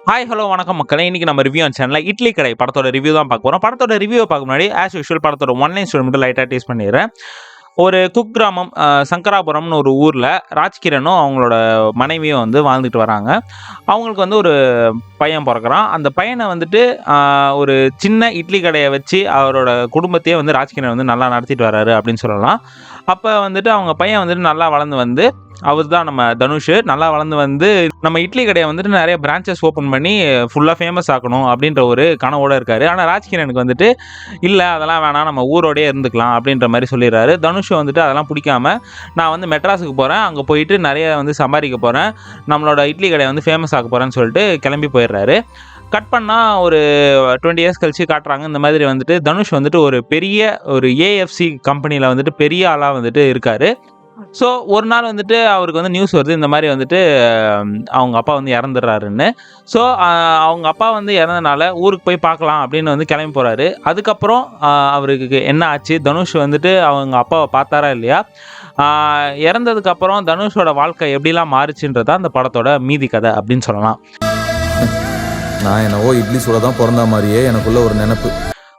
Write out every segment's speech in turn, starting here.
Hi hello வணக்கம் மக்களே. இன்னைக்கு நம்ம ரிவ்யூ சேனலில் இட்லி கடை படத்தோட ரிவ்யூ தான் பார்க்க போகிறோம். படத்தோட ரிவ்யூ பார்க்க முன்னாடி ஆஸ் யூஷுவல் படத்தோட ஒன்லைன் ஸ்டோரி மட்டும் லைட்டாக டேஸ்ட் பண்ணிடுறேன். ஒரு குக் கிராமம் சங்கராபுரம்னு ஒரு ஊரில் ராஜ்கிரனும் அவங்களோட மனைவியும் வந்து வாழ்ந்துட்டு வராங்க. அவங்களுக்கு வந்து ஒரு பையன் பிறக்கிறான். அந்த பையனை வந்துட்டு ஒரு சின்ன இட்லி கடையை வச்சு அவரோட குடும்பத்தையே வந்து ராஜ்கிரன் வந்து நல்லா நடத்திட்டு வர்றாரு அப்படின்னு சொல்லலாம். அப்போ வந்துட்டு அவங்க பையன் வந்துட்டு நல்லா வளர்ந்து வந்து அவர் தான் நம்ம தனுஷ் நல்லா வளர்ந்து வந்து நம்ம இட்லி கடையை வந்துட்டு நிறைய பிரான்ச்சஸ் ஓப்பன் பண்ணி ஃபுல்லாக ஃபேமஸ் ஆக்கணும் அப்படின்ற ஒரு கனவோடு இருக்காரு. ஆனால் ராஜ்கிரனுக்கு வந்துட்டு இல்லை அதெல்லாம் வேணாம், நம்ம ஊரோடயே இருந்துக்கலாம் அப்படின்ற மாதிரி சொல்லிடுறாரு. தனுஷ் வந்துட்டு அதெல்லாம் பிடிக்காம நான் வந்து மெட்ராஸுக்கு போகிறேன், அங்கே போயிட்டு நிறைய வந்து சம்பாதிக்க போகிறேன், நம்மளோட இட்லி கடையை வந்து ஃபேமஸ் ஆக்க போகிறேன்னு சொல்லிட்டு கிளம்பி போயிடுறாரு. கட் பண்ணால் ஒரு 20 இயர்ஸ் கழிச்சு காட்டுறாங்க. இந்த மாதிரி வந்துட்டு தனுஷ் வந்துட்டு ஒரு பெரிய ஒரு ஏஎஃப்சி கம்பெனியில் வந்துட்டு பெரிய ஆளாக வந்துட்டு இருக்கார். ஸோ ஒரு நாள் வந்துட்டு அவருக்கு வந்து நியூஸ் வருது, இந்த மாதிரி வந்துட்டு அவங்க அப்பா வந்து இறந்துடுறாருன்னு. ஸோ அவங்க அப்பா வந்து இறந்தனால ஊருக்கு போய் பார்க்கலாம் அப்படின்னு வந்து கிளம்பி போகிறாரு. அதுக்கப்புறம் அவருக்கு என்ன ஆச்சு, தனுஷ் வந்துட்டு அவங்க அப்பாவை பார்த்தாரா இல்லையா, இறந்ததுக்கப்புறம் தனுஷோட வாழ்க்கை எப்படிலாம் மாறுச்சுன்றதான் அந்த படத்தோட மீதி கதை அப்படின்னு சொல்லலாம். நான் என்னவோ இட்லி சூட தான் பிறந்த மாதிரியே எனக்குள்ள ஒரு நினைப்பு.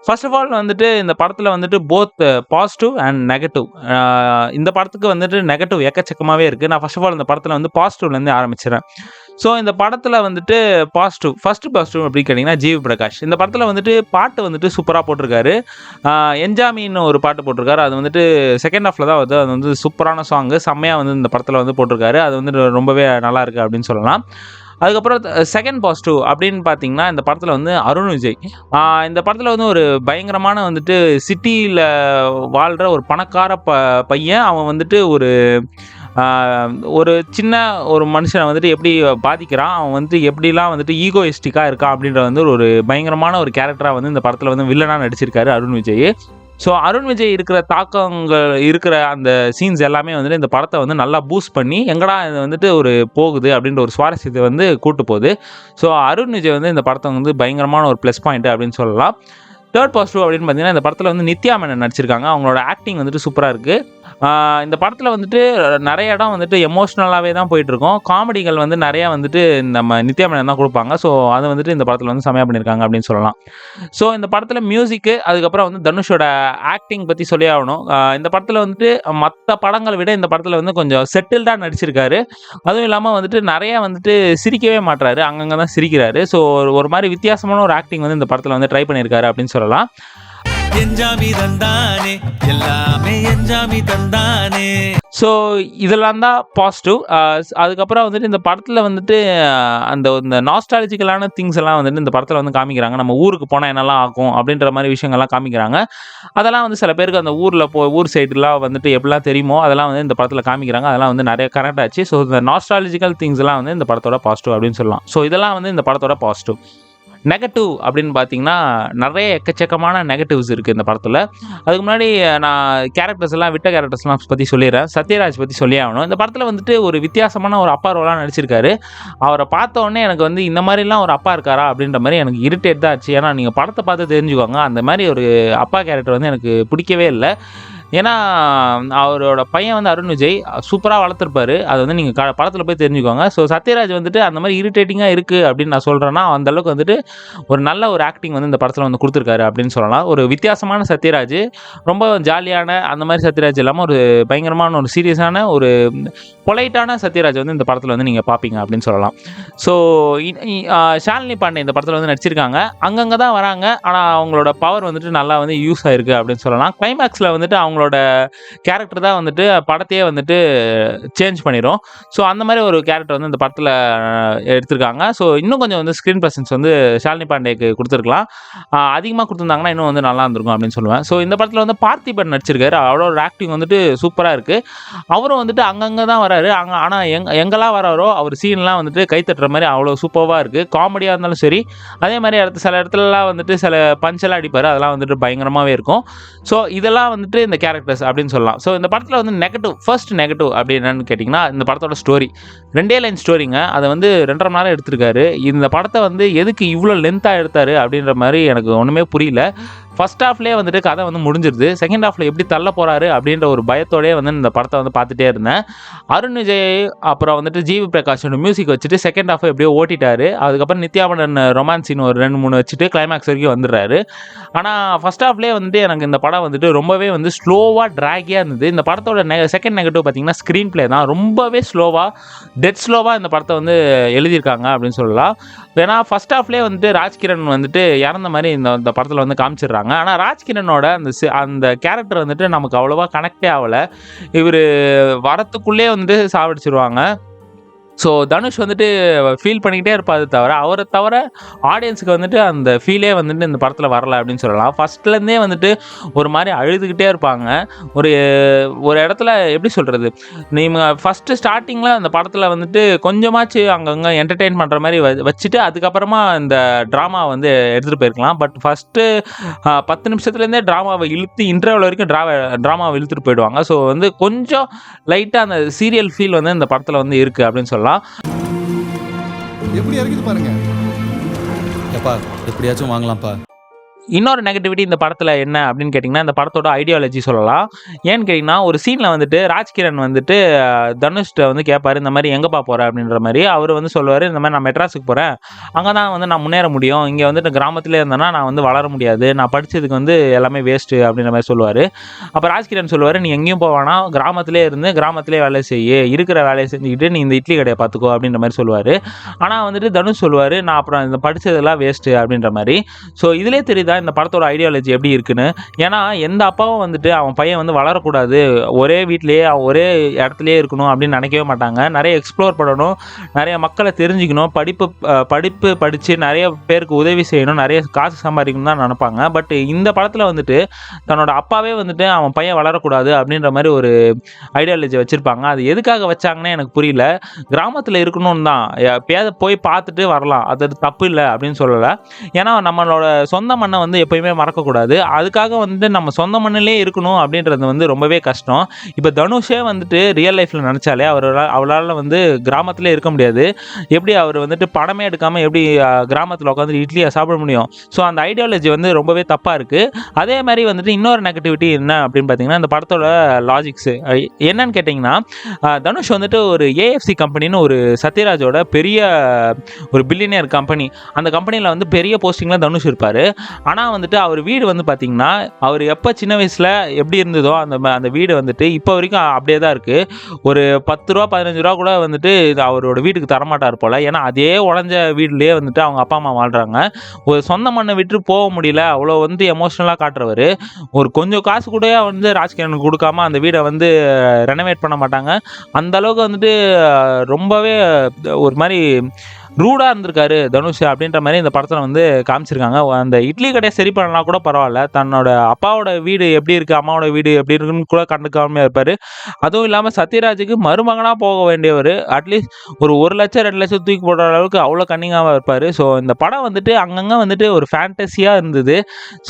ஃபர்ஸ்ட் ஆஃப் ஆல் வந்துட்டு இந்த படத்தில் வந்துட்டு போத் பாசிட்டிவ் அண்ட் நெகட்டிவ். இந்த படத்துக்கு வந்துட்டு நெகட்டிவ் எக்கச்சக்கமாகவே இருக்குது. நான் ஃபர்ஸ்ட் ஆஃப் ஆல் இந்த படத்தில் வந்து பாசிட்டிவ்லேருந்து ஆரம்பிச்சிடறேன். ஸோ இந்த படத்தில் வந்துட்டு ஃபஸ்ட்டு பாசிட்டிவ் அப்படின்னு கேட்டிங்கன்னா ஜிவி பிரகாஷ். இந்த படத்தில் வந்துட்டு பாட்டு வந்துட்டு சூப்பராக போட்டிருக்காரு. என்ஜாமின்னு ஒரு பாட்டு போட்டிருக்காரு. அது வந்துட்டு செகண்ட் ஹாஃபில் தான் வருது. அது வந்து சூப்பரான சாங்கு, செம்மையாக வந்து இந்த படத்தில் வந்து போட்டிருக்காரு. அது வந்து ரொம்பவே நல்லா இருக்குது அப்படின்னு சொல்லலாம். அதுக்கப்புறம் செகண்ட் பாசிட்டிவ் அப்படின்னு பார்த்தீங்கன்னா இந்த படத்தில் வந்து அருண் விஜய். இந்த படத்தில் வந்து ஒரு பயங்கரமான வந்துட்டு சிட்டியில் வாழ்கிற ஒரு பணக்கார பையன். அவன் வந்துட்டு ஒரு சின்ன ஒரு மனுஷனை வந்துட்டு எப்படி பாதிக்கிறான், அவன் வந்துட்டு எப்படிலாம் வந்துட்டு ஈகோயிஸ்டிக்காக இருக்கான் அப்படின்ற வந்து ஒரு பயங்கரமான ஒரு கேரக்டராக வந்து இந்த படத்தில் வந்து வில்லனாக நடிச்சிருக்காரு அருண் விஜய். ஸோ அருண் விஜய் இருக்கிற தாக்கங்கள் இருக்கிற அந்த சீன்ஸ் எல்லாமே வந்துட்டு இந்த படத்தை வந்து நல்லா பூஸ்ட் பண்ணி எங்கடா இது வந்துட்டு ஒரு போகுது அப்படின்ற ஒரு சுவாரஸ்யத்தை வந்து கூட்டு போகுது. ஸோ அருண் விஜய் வந்து இந்த படத்தை வந்து பயங்கரமான ஒரு ப்ளஸ் பாயிண்ட் அப்படின்னு சொல்லலாம். தேர்ட் பாசிட்டிவ் அப்படின்னு பார்த்தீங்கன்னா இந்த படத்தில் வந்து நித்யா மேனன் நடிச்சிருக்காங்க. அவங்களோட ஆக்டிங் வந்துட்டு சூப்பராக இருக்குது. இந்த படத்தில் வந்துட்டு நிறைய இடம் வந்துட்டு எமோஷ்னலாகவே தான் போயிட்டுருக்கோம். காமெடிகள் வந்து நிறையா வந்துட்டு நம்ம நித்யா மேனன் தான் கொடுப்பாங்க. ஸோ அதை வந்துட்டு இந்த படத்தில் வந்து செமையாக பண்ணியிருக்காங்க அப்படின்னு சொல்லலாம். ஸோ இந்த படத்தில் மியூசிக்கு, அதுக்கப்புறம் வந்து தனுஷோட ஆக்டிங் பற்றி சொல்லி ஆகணும். இந்த படத்தில் வந்துட்டு மற்ற படங்களை விட இந்த படத்தில் வந்து கொஞ்சம் செட்டில்டாக நடிச்சிருக்காரு. அதுவும் இல்லாமல் வந்துட்டு நிறையா வந்துட்டு சிரிக்கவே மாட்டுறாரு, அங்கங்கே தான் சிரிக்கிறாரு. ஸோ ஒரு மாதிரி வித்தியாசமான ஒரு ஆக்டிங் வந்து இந்த படத்தில் வந்து ட்ரை பண்ணியிருக்காரு அப்படின்னு சொல்லலாம். என்ஜாமி தந்தானே எல்லாமே என்ஜாமி தந்தானே. ஸோ இதெல்லாம் தான் பாசிட்டிவ். அதுக்கப்புறம் வந்துட்டு இந்த படத்தில் வந்துட்டு இந்த நாஸ்டாலஜிக்கலான திங்ஸ் எல்லாம் வந்துட்டு இந்த படத்தில் வந்து காமிக்கிறாங்க. நம்ம ஊருக்கு போனால் என்னெல்லாம் ஆகும் அப்படின்ற மாதிரி விஷயங்கள்லாம் காமிக்கிறாங்க. அதெல்லாம் வந்து சில பேருக்கு அந்த ஊர் சைடுலாம் வந்துட்டு எப்படிலாம் தெரியுமோ அதெல்லாம் வந்து இந்த படத்தில் காமிக்கிறாங்க. அதெல்லாம் வந்து நிறைய கனெக்ட் ஆச்சு. ஸோ இந்த நாஸ்டாலஜிக்கல் திங்ஸ் எல்லாம் வந்து இந்த படத்தோட பாசிட்டிவ் அப்படின்னு சொல்லலாம். ஸோ இதெல்லாம் வந்து இந்த படத்தோட பாசிட்டிவ். நெகட்டிவ் அப்படின்னு பார்த்தீங்கன்னா நிறைய எக்கச்சக்கமான நெகட்டிவ்ஸ் இருக்குது இந்த படத்தில். அதுக்கு முன்னாடி நான் விட்ட கேரக்டர்ஸ்லாம் பற்றி சொல்லிடுறேன். சத்யராஜ் பற்றி சொல்லி ஆகணும். இந்த படத்தில் வந்துட்டு ஒரு வித்தியாசமான ஒரு அப்பா ரோலாக நடிச்சிருக்காரு. அவரை பார்த்த உடனே எனக்கு வந்து இந்த மாதிரிலாம் ஒரு அப்பா இருக்காரா அப்படின்ற மாதிரி எனக்கு இரிட்டேட் தான் ஆச்சு. ஏன்னா நீங்கள் படத்தை பார்த்து தெரிஞ்சுக்கோங்க, அந்த மாதிரி ஒரு அப்பா கேரக்டர் வந்து எனக்கு பிடிக்கவே இல்லை. ஏன்னா அவரோட பையன் வந்து அருண் விஜய் சூப்பராக வளர்த்துருப்பாரு. அது வந்து நீங்கள் படத்தில் போய் தெரிஞ்சுக்கோங்க. ஸோ சத்யராஜ் வந்துட்டு அந்த மாதிரி இரிட்டேட்டிங்காக இருக்குது அப்படின்னு நான் சொல்கிறேன்னா அந்தளவுக்கு வந்துட்டு ஒரு நல்ல ஒரு ஆக்டிங் வந்து இந்த படத்தில் வந்து கொடுத்துருக்காரு அப்படின்னு சொல்லலாம். ஒரு வித்தியாசமான சத்யராஜ், ரொம்ப ஜாலியான அந்த மாதிரி சத்யராஜ் இல்லாமல் ஒரு பயங்கரமான ஒரு சீரியஸான ஒரு பொலைட்டான சத்யராஜ் வந்து இந்த படத்தில் வந்து நீங்கள் பார்ப்பீங்க அப்படின்னு சொல்லலாம். ஸோ ஷாலினி பாண்டே இந்த படத்தில் வந்து நடிச்சிருக்காங்க. அங்கங்கே தான் வராங்க, ஆனால் அவங்களோட பவர் வந்துட்டு நல்லா வந்து யூஸ் ஆகிருக்கு அப்படின்னு சொல்லலாம். கிளைமேக்ஸில் வந்துட்டு அவங்களோட கேரக்டர் தான் வந்துட்டு படத்தையே வந்துட்டு சேஞ்ச் பண்ணிடும். ஸோ அந்த மாதிரி ஒரு கேரக்டர் வந்து இந்த படத்தில் எடுத்திருக்காங்க. ஸோ இன்னும் கொஞ்சம் வந்து ஸ்க்ரீன் ப்ரெசன்ஸ் வந்து ஷாலினி பாண்டேக்கு கொடுத்துருக்கலாம். அதிகமாக கொடுத்துருந்தாங்கன்னா இன்னும் வந்து நல்லா இருந்திருக்கும் அப்படின்னு சொல்லுவேன். ஸோ இந்த படத்தில் வந்து பார்த்திபன் நடிச்சிருக்காரு. அவரோட ஆக்டிங் வந்துட்டு சூப்பராக இருக்குது. அவரும் வந்துட்டு அங்கங்கே தான் வராரு, ஆனால் எங்கெல்லாம் வராரோ அவர் சீன்லாம் வந்துட்டு கைத்தட்டுற மாதிரி அவ்வளோ சூப்பராக இருக்குது. காமெடியாக இருந்தாலும் சரி, அதே மாதிரி சில இடத்துலலாம் வந்துட்டு சில பஞ்செல்லாம் அடிப்பார், அதெல்லாம் வந்துட்டு பயங்கரமாகவே இருக்கும். ஸோ இதெல்லாம் வந்துட்டு இந்த கேரக்டர்ஸ் அப்படின்னு சொல்லலாம். ஸோ இந்த படத்தில் வந்து ஃபர்ஸ்ட் நெகட்டிவ் அப்படி என்னன்னு கேட்டிங்கன்னா இந்த படத்தோட ஸ்டோரி 2 லைன் ஸ்டோரிங்க. அதை வந்து 2.5 மணி நேரம் எடுத்திருக்காரு. இந்த படத்தை வந்து எதுக்கு இவ்வளோ லென்த்தாக எடுத்தார் அப்படின்ற மாதிரி எனக்கு ஒன்றுமே புரியல. ஃபர்ஸ்ட் ஹாஃப்லேயே வந்துட்டு கதை வந்து முடிஞ்சிருது. செகண்ட் ஹாஃபில் எப்படி தள்ள போகிறாரு அப்படின்ற ஒரு பயத்தோடயே வந்து இந்த படத்தை வந்து பார்த்துட்டே இருந்தேன். அருண் விஜய் அப்புறம் வந்துட்டு ஜிவி பிரகாஷோட மியூசிக் வச்சுட்டு செகண்ட் ஹாஃபை எப்படியோ ஓட்டிட்டாரு. அதுக்கப்புறம் நித்யாமனன் ரொமான்ஸ் சீன் ஒரு 2-3 வச்சுட்டு கிளைமேக்ஸ் வரைக்கும் வந்துடுறாரு. ஆனால் ஃபர்ஸ்ட் ஹாஃப்லேயே வந்துட்டு எனக்கு இந்த படம் வந்துட்டு ரொம்பவே வந்து ஸ்லோவாக ட்ராகியாக இருந்தது. இந்த படத்தோட செகண்ட் நெகட்டிவ் பார்த்தீங்கன்னா ஸ்க்ரீன் பிளே தான். ரொம்பவே ஸ்லோவாக டெட் ஸ்லோவாக இந்த படத்தை வந்து எழுதியிருக்காங்க அப்படின்னு சொல்லலாம். ஏன்னா ஃபர்ஸ்ட் ஹாஃப்லேயே வந்துட்டு ராஜ்கிரண் வந்துட்டு இறந்த மாதிரி இந்த படத்தில் வந்து காமிச்சிடுறாங்க. ஆனால் ராஜ்கிரனோட அந்த கேரக்டர் வந்துட்டு நமக்கு அவ்வளோவா கனெக்டே ஆகலை. இவர் வரத்துக்குள்ளே வந்துட்டு சாவடிச்சிருவாங்க. ஸோ தனுஷ் வந்துட்டு ஃபீல் பண்ணிக்கிட்டே இருப்பாரு தவிர அவரை தவிர ஆடியன்ஸுக்கு வந்துட்டு அந்த ஃபீலே வந்துட்டு இந்த படத்தில் வரலை அப்படின்னு சொல்லலாம். ஃபஸ்ட்லேருந்தே வந்துட்டு ஒரு மாதிரி அழுதுகிட்டே இருப்பாங்க. ஒரு இடத்துல எப்படி சொல்கிறது, நீங்கள் ஃபஸ்ட்டு ஸ்டார்டிங்கில் அந்த படத்தில் வந்துட்டு கொஞ்சமாச்சு அங்கங்கே என்டர்டெயின் பண்ணுற மாதிரி வச்சுட்டு அதுக்கப்புறமா இந்த ட்ராமா வந்து எடுத்துகிட்டு போயிருக்கலாம். பட் ஃபஸ்ட்டு 10 நிமிஷத்துலேருந்தே ட்ராமாவை இழுத்து இன்டர்வல் வரைக்கும் ட்ராமாவை இழுத்துட்டு போயிடுவாங்க. ஸோ வந்து கொஞ்சம் லைட்டாக அந்த சீரியல் ஃபீல் வந்து இந்த படத்தில் வந்து இருக்குது அப்படின்னு சொல்லலாம். எப்படி இறக்கிது பாருங்க. எப்பா எப்படியாச்சும் வாங்கலாம்ப்பா. இன்னொரு நெகட்டிவிட்டி இந்த படத்தில் என்ன அப்படின்னு கேட்டிங்கன்னா, இந்த படத்தோட ஐடியாலஜி சொல்லலாம். ஏன்னு கேட்டிங்கன்னா, ஒரு சீனில் வந்துட்டு ராஜ்கிரண் வந்துட்டு தனுஷ்ட வந்து கேட்பார், இந்த மாதிரி எங்கேப்பா போகிற அப்படின்ற மாதிரி. அவர் வந்து சொல்லுவார், இந்த மாதிரி நான் மெட்ராஸுக்கு போகிறேன், அங்கே தான் வந்து நான் முன்னேற முடியும், இங்கே வந்துட்டு கிராமத்திலே இருந்தேன்னா நான் வந்து வளர முடியாது, நான் படித்ததுக்கு வந்து எல்லாமே வேஸ்ட்டு அப்படின்ற மாதிரி சொல்லுவார். அப்போ ராஜ்கிரண் சொல்லுவார், நீ எங்கேயும் போவானா, கிராமத்திலே இருந்து கிராமத்திலே வேலை செய்ய, இருக்கிற வேலையை செஞ்சுக்கிட்டு நீ இந்த இட்லி கடையை பார்த்துக்கோ அப்படின்ற மாதிரி சொல்லுவார். ஆனால் வந்துட்டு தனுஷ் சொல்லுவார், நான் அப்புறம் இந்த படித்ததெல்லாம் வேஸ்ட்டு அப்படின்ற மாதிரி. ஸோ இதிலே தெரியுதா இந்த படத்தோட ஐடியாலஜி எப்படி இருக்குன்னு. ஏன்னா எந்த அப்பாவும் வந்துட்டு அவன் பையன் வந்து வளரக்கூடாது, ஒரே வீட்லேயே ஒரே இடத்துலையே இருக்கணும் அப்படின்னு நினைக்கவே மாட்டாங்க. நிறைய எக்ஸ்ப்ளோர் பண்ணணும், நிறைய மக்களை தெரிஞ்சுக்கணும், படிப்பு படித்து நிறைய பேருக்கு உதவி செய்யணும், நிறைய காசு சம்பாதிக்கணும் தான் நினைப்பாங்க. பட் இந்த படத்தில் வந்துட்டு தன்னோட அப்பாவே வந்துட்டு அவன் பையன் வளரக்கூடாது அப்படின்ற மாதிரி ஒரு ஐடியாலஜி வச்சுருப்பாங்க. அது எதுக்காக வச்சாங்கன்னே எனக்கு புரியல. கிராமத்தில் இருக்கணும்னு தான், எப்பயாவது போய் பார்த்துட்டு வரலாம், அது தப்பு இல்லை அப்படின்னு சொல்லலை. ஏன்னா நம்மளோட சொந்த மண்ணை வந்து எப்பயுமே மறக்கக்கூடாது. அதுக்காக வந்து நம்ம சொந்த மண்ணிலே இருக்கணும் அப்படின்றது வந்து ரொம்பவே கஷ்டம். இப்போ தனுஷே வந்துட்டு ரியல் லைஃப்பில் நினச்சாலே அவரால் வந்து கிராமத்திலே இருக்க முடியாது. எப்படி அவர் வந்துட்டு படமே எடுக்காமல் எப்படி கிராமத்தில் உட்காந்து இட்லியை சாப்பிட முடியும்? ஸோ அந்த ஐடியாலஜி வந்து ரொம்பவே தப்பாக இருக்குது. அதே மாதிரி வந்துட்டு இன்னொரு நெகட்டிவிட்டி என்ன அப்படின்னு பார்த்தீங்கன்னா, இந்த படத்தோட லாஜிக்ஸு என்னன்னு கேட்டிங்கன்னா, தனுஷ் வந்துட்டு ஒரு ஏஎஃப்சி கம்பெனின்னு ஒரு சத்யராஜோட பெரிய ஒரு பில்லியனியர் கம்பெனி, அந்த கம்பெனியில் வந்து பெரிய போஸ்டிங்கில் தனுஷ் இருப்பார். ஆனால் வந்துட்டு அவர் வீடு வந்து பார்த்திங்கன்னா, அவர் எப்போ சின்ன வயசில் எப்படி இருந்ததோ அந்த வீடு வந்துட்டு இப்போ வரைக்கும் அப்படியே தான் இருக்குது. ஒரு 10 ரூபா 15 ரூபா கூட வந்துட்டு இது அவரோட வீட்டுக்கு தரமாட்டார் போல். ஏன்னா அதே உடஞ்ச வீட்லேயே வந்துட்டு அவங்க அப்பா அம்மா வாழ்கிறாங்க. ஒரு சொந்த மண்ணை விட்டு போக முடியல, அவ்வளோ வந்து எமோஷ்னலாக காட்டுறவர். ஒரு கொஞ்சம் காசு கூட வந்து ராஜ்கிரனுக்கு கொடுக்காம அந்த வீடை வந்து ரெனோவேட் பண்ண மாட்டாங்க. அந்தளவுக்கு வந்துட்டு ரொம்பவே ஒரு மாதிரி ரூடாக இருந்திருக்காரு தனுஷ் அப்படின்ற மாதிரி இந்த படத்தில் வந்து காமிச்சிருக்காங்க. அந்த இட்லி கடையை சரி பண்ணலாம் கூட பரவாயில்ல, தன்னோட அப்பாவோட வீடு எப்படி இருக்குது, அம்மாவோட வீடு எப்படி இருக்குன்னு கூட கண்டுக்காமல் இருப்பார். அதுவும் இல்லாமல் சத்யராஜுக்கு மருமகனாக போக வேண்டியவர் அட்லீஸ்ட் ஒரு 1 லட்சம் 2 லட்சம் தூக்கி போடுற அளவுக்கு அவ்வளோ கன்னிங்காக இருப்பார். ஸோ இந்த படம் வந்துட்டு அங்கங்கே வந்துட்டு ஒரு ஃபேண்டஸியாக இருந்தது.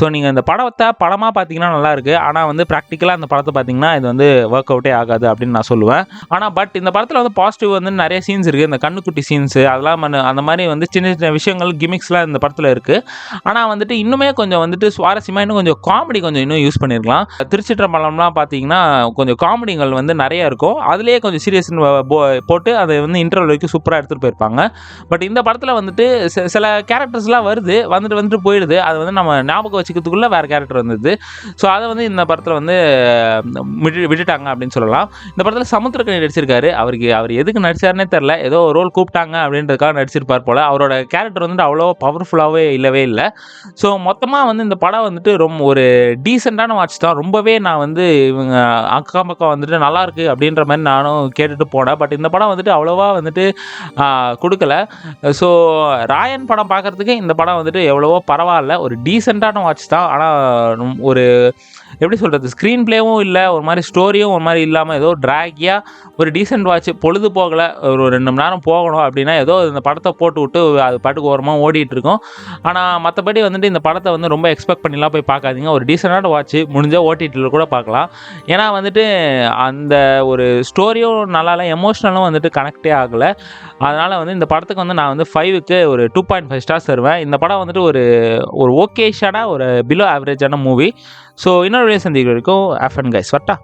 ஸோ நீங்கள் இந்த படத்தை படமாக பார்த்தீங்கன்னா நல்லாயிருக்கு, ஆனால் வந்து ப்ராக்டிக்கலாக இந்த படத்தை பார்த்தீங்கன்னா இது வந்து ஒர்க் அவுட்டே ஆகாது அப்படின்னு நான் சொல்லுவேன். ஆனால் பட் இந்த படத்தில் வந்து பாசிட்டிவ் வந்து நிறைய சீன்ஸ் இருக்குது. இந்த கண்ணுக்குட்டி சீன்ஸு அதெல்லாம் அந்த மாதிரி வந்து சின்ன சின்ன விஷயங்கள் கிமிக்ஸ்லாம் இந்த படத்தில் இருக்குது. ஆனால் வந்துட்டு இன்னுமே கொஞ்சம் வந்துட்டு சுவாரஸ்யமாக இன்னும் கொஞ்சம் காமெடி கொஞ்சம் இன்னும் யூஸ் பண்ணியிருக்கலாம். திருச்சிற்றம்பலம்லாம் பார்த்தீங்கன்னா கொஞ்சம் காமெடிகள் வந்து நிறையா இருக்கும், அதுலேயே கொஞ்சம் சீரியஸ் போட்டு அதை வந்து இன்டர்வல் வரைக்கும் சூப்பராக எடுத்துகிட்டு போயிருப்பாங்க. பட் இந்த படத்தில் வந்துட்டு சில கேரக்டர்ஸ்லாம் வந்துட்டு போயிடுது, அது வந்து நம்ம ஞாபகம் வச்சுக்கிறதுக்குள்ளே வேறு கேரக்டர் வந்தது. ஸோ அதை வந்து இந்த படத்தில் வந்து விட்டுட்டாங்க அப்படின்னு சொல்லலாம். இந்த படத்தில் சமுத்திரக்கனி நடிச்சிருக்காரு. அவர் எதுக்கு நடிச்சாருன்னே தெரில, ஏதோ ரோல் கூப்பிட்டாங்க அப்படின்றதுக்காக நடிச்சிருப்பார் போல். அவரோட கேரக்டர் வந்துட்டு அவ்வளோ பவர்ஃபுல்லாகவே இல்லவே இல்லை. ஸோ மொத்தமாக வந்து இந்த படம் வந்துட்டு ரொம்ப ஒரு டீசெண்டான வாட்ச் தான். ரொம்பவே நான் வந்து இவங்க அக்கம் பக்கம் வந்துட்டு நல்லாயிருக்கு அப்படின்ற மாதிரி நானும் கேட்டுட்டு போனேன். பட் இந்த படம் வந்துட்டு அவ்வளோவா வந்துட்டு கொடுக்கல. ஸோ ராயன் படம் பார்க்குறதுக்கு இந்த படம் வந்துட்டு எவ்வளவோ பரவாயில்ல, ஒரு டீசெண்டான வாட்ச் தான். ஆனால் ஒரு எப்படி சொல்கிறது, ஸ்க்ரீன் ப்ளேவும் இல்லை, ஒரு மாதிரி ஸ்டோரியும் ஒரு மாதிரி இல்லாமல் ஏதோ ட்ராகியாக ஒரு டீசென்ட் வாட்ச், பொழுது போகலை, ஒரு 2 மணி நேரம் போகணும் அப்படின்னா ஏதோ இந்த படத்தை போட்டு விட்டு அது பாட்டுக்கு ஓரமாக ஓடிட்டுருக்கோம். ஆனால் மற்றபடி வந்துட்டு இந்த படத்தை வந்து ரொம்ப எக்ஸ்பெக்ட் பண்ணிலாம் போய் பார்க்காதீங்க. ஒரு டீசெண்டான வாட்ச், முடிஞ்சால் ஓடிடியில் கூட பார்க்கலாம். ஏன்னா வந்துட்டு அந்த ஒரு ஸ்டோரியும் நல்லா இல்லை, எமோஷ்னலும் வந்துட்டு கனெக்டே ஆகலை. அதனால் வந்து இந்த படத்துக்கு வந்து நான் வந்து 5க்கு ஒரு 2.5 ஸ்டார்ஸ் தருவேன். இந்த படம் வந்துட்டு ஒரு ஓகேஷான ஒரு பிலோ ஆவரேஜான மூவி. ஸோ இன்னொரு வீடியோ சந்திக்கிற வரைக்கும் ஹேவ் ஃபன் கைஸ். வரட்டா.